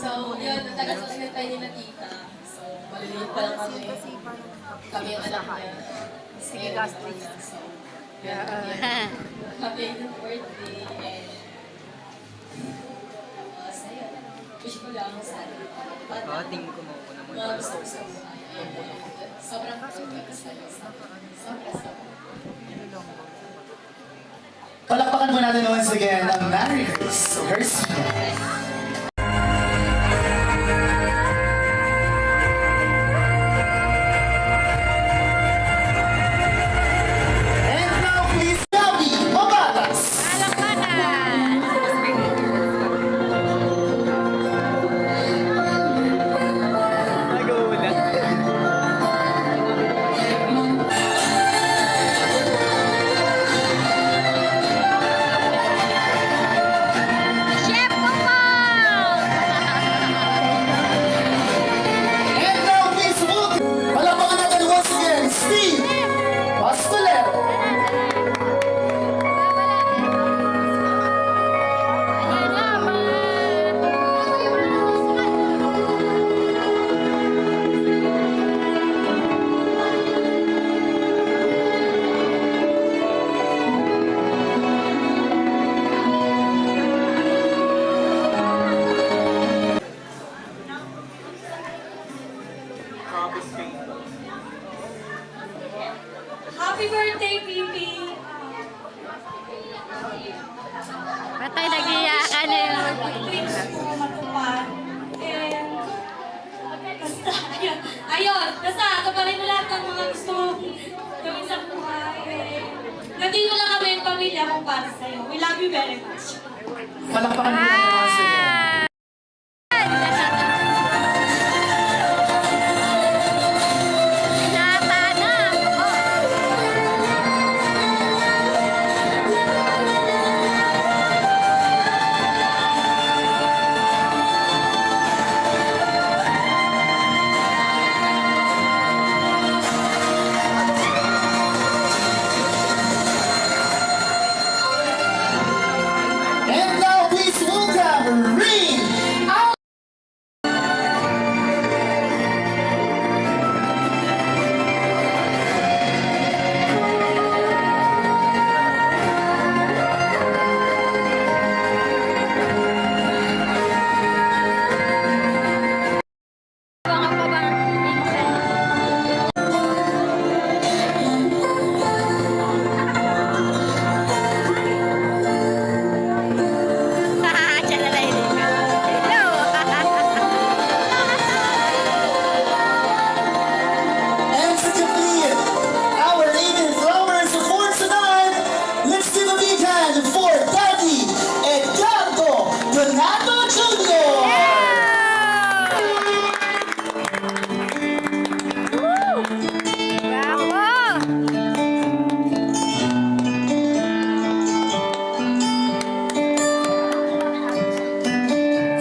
So, yun, natagal sa tayo ni na tita. So, maliliit pa lang kami. Kami ang anak niya. Sige, gastric. So, happy birthday. And, sa'yo. Wish ko lang sana. Tingin ko mauna mo. Mga gusto ko sa buhay. Sobrang proud sa'yo. Sobrang. Palakpakan po natin once again ang Mary Grace Garcia. And now please, Gabby Mabatas. And now please, palakpakan natin once again, Steve Pastolero. Happy birthday, Pipi! Matay, nag-iyakan na yun. Dreams ko matupad. And, basta, ayun, basta, kaparin mo lahat ng mga gusto mong gawin sa buhay. Nandito lang kami yung pamilya kung para sa'yo. We love you very much. Palakpakan po natin once again. And now please welcome Reen Al. And to complete our Aiden Flowers for tonight, let's give a big hand for Daddy Edgardo Donato Jr.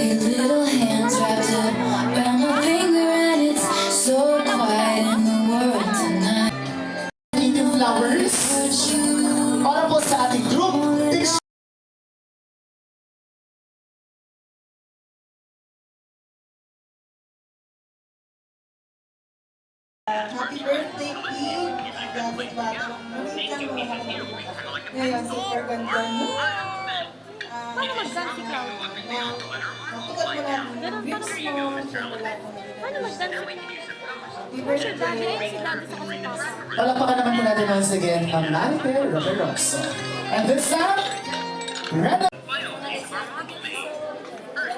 Your little hands wrapped up around my finger, and it's so quiet in the world tonight. Aiden Flowers para po sa ating group. Happy birthday, Pete! Dapat bata mo. Ngayon, super ganda mo. Paano mag-dance si Cloud? Nakukat mo lang. Views mo. Paano mag-dance? Happy birthday. Palakpakan naman po natin once again ang Maripe Roveroso. And this time, Rena. Huwag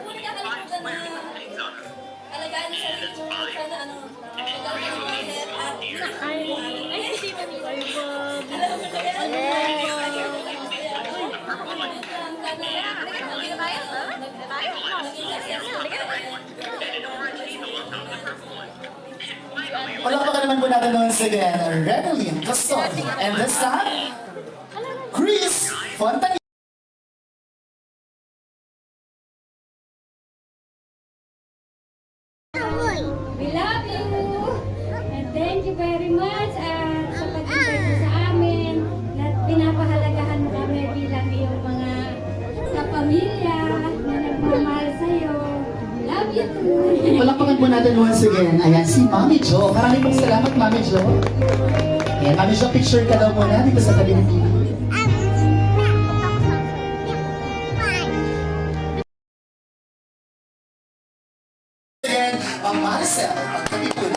mo na kakalimutan na alagaan sa sarili mo. Sana ano, alagaan ng mga head at hindi pa nila. Alam mo na yan. Palakpakan naman po natin once again, Renalyn Caston. And this time, Chris Fontanilla. We love you! And thank you very much at sa pag-ibig mo sa amin at pinapahalagahan mo kami bilang iyong mga kapamilya na nagmamahal sa'yo. We love you Palakpakan po natin once again. Ayan, si Mami Jo. Maraming pong salamat, Mami Jo. Ayan, Mami Jo, picture ka daw muna dito sa tabi ng TV. Again, ang Maricel, pagtabi po na.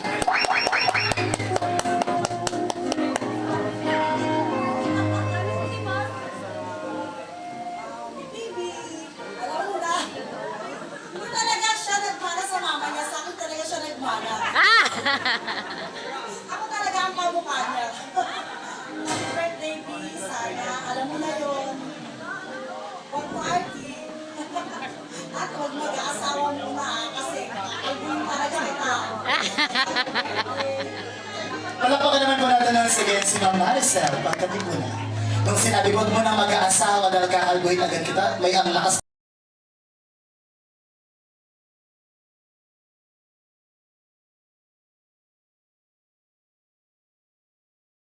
Baby, alam mo na. Kung talaga siya nagmana sa mama niya, sa akin talaga siya nagmana. Ako talaga ang pamukha niya. Happy birthday, B. Sana, alam mo na yun. Huwag party. At huwag mag-aasawa muna kasi albuin talaga kita. Palakpakan naman po natin once again si Ma'am Maricel, pagtabi po na. Nung sinabi ko mo na mag-aasawa dahil kakalbuhin agad kita, may ang lakas.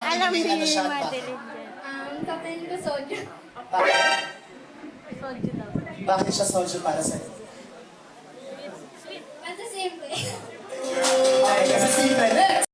Alam May ano ni siya, Madeline dyan. Kapatid ko, Sojo. Bakit? Soju daw. Bakit siya soju para sa'yo? Kasi simple. Ay, kasi simple. Next!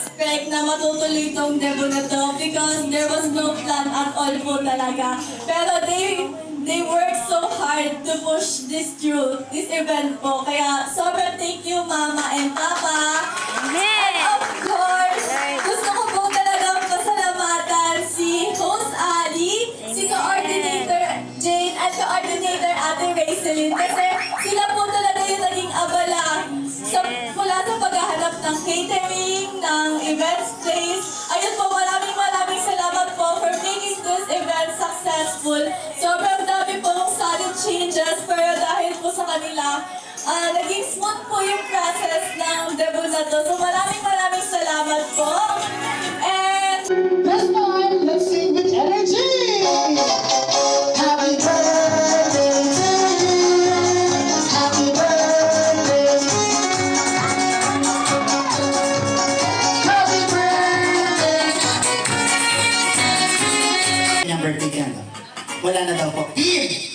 Expect na matutuloy tong demo na to because there was no plan at all po talaga. Pero they worked so hard to push this through, this event po. Kaya sobrang thank you Mama and Papa. Amen! Of course, gusto ko po talagang pasalamatan si Host Ali, si Coordinator Jane, at Coordinator Ate Raiselin. Kasi sila po talaga yung naging abala mula sa paghahanap ng catering, ng events place. Ayun po, maraming salamat po for making this event successful. Sobrang dami po ng solid changes, pero dahil po sa kanila, naging smooth po yung process ng debut na to. So maraming salamat po. And This time, let's sing with energy! Happy birthday to you! Happy birthday! Happy birthday! Yung birthday candle. Wala na daw po. Eve!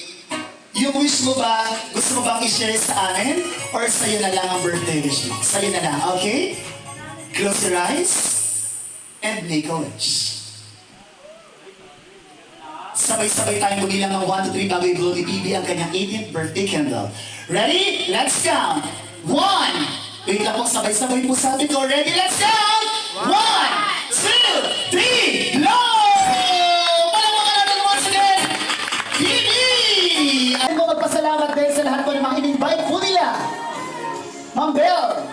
Yung wish mo ba, gusto mo bang i-share sa amin? Or sa'yo na lang ang birthday wish mo? Sa'yo na lang, okay? Close your eyes and make a wish. Sabay-sabay tayong magilang ng 1 to 3 bago i-blow ni PB ang kanyang 18th birthday candle. Ready? Let's count! 1! Wait lang po, sabay-sabay po sabi ko. Ready? Let's count! 1, 2, 3, blow! Palamakan natin once again! PB! Ayaw ko magpasalamat din sa lahat po ng mga in-invite po nila. Ma'am Belle,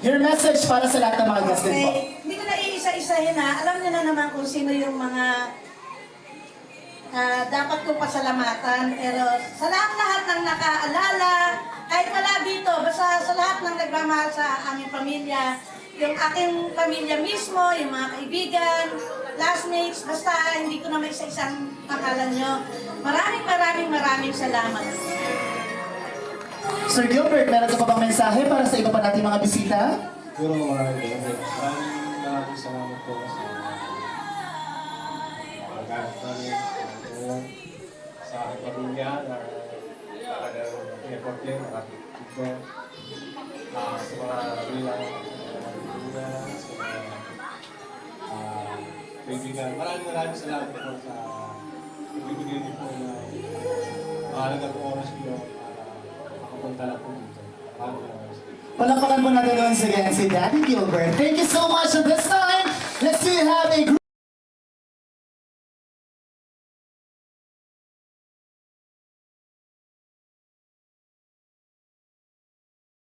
your message para sa lahat ng mga guests din po. Hindi ko na iisa-isahin ha. Alam niyo na naman kung sino yung mga dapat kong pasalamatan. Pero sa lahat ng nakaalala, kahit wala dito, basta sa lahat ng nagmamahal sa aming pamilya, yung aking pamilya mismo, yung mga kaibigan, classmates, basta hindi ko na may isa-isang pangalan nyo. Maraming salamat. Sir Gilbert, meron ka pa bang mensahe para sa iba pa nating mga bisita? Siguro maraming salamat po sa pagkakas namin sa aking pamilya na effort din, nakakita sa mga bilang pamilya, sa mga kaibigan. Maraming salamat po sa pagbibigay niyo po na mahalagang oras niyo para makapunta na po dito. Palakpakan po natin once again si Daddy Gilbert. Thank you so much. And this time, let's see have a group.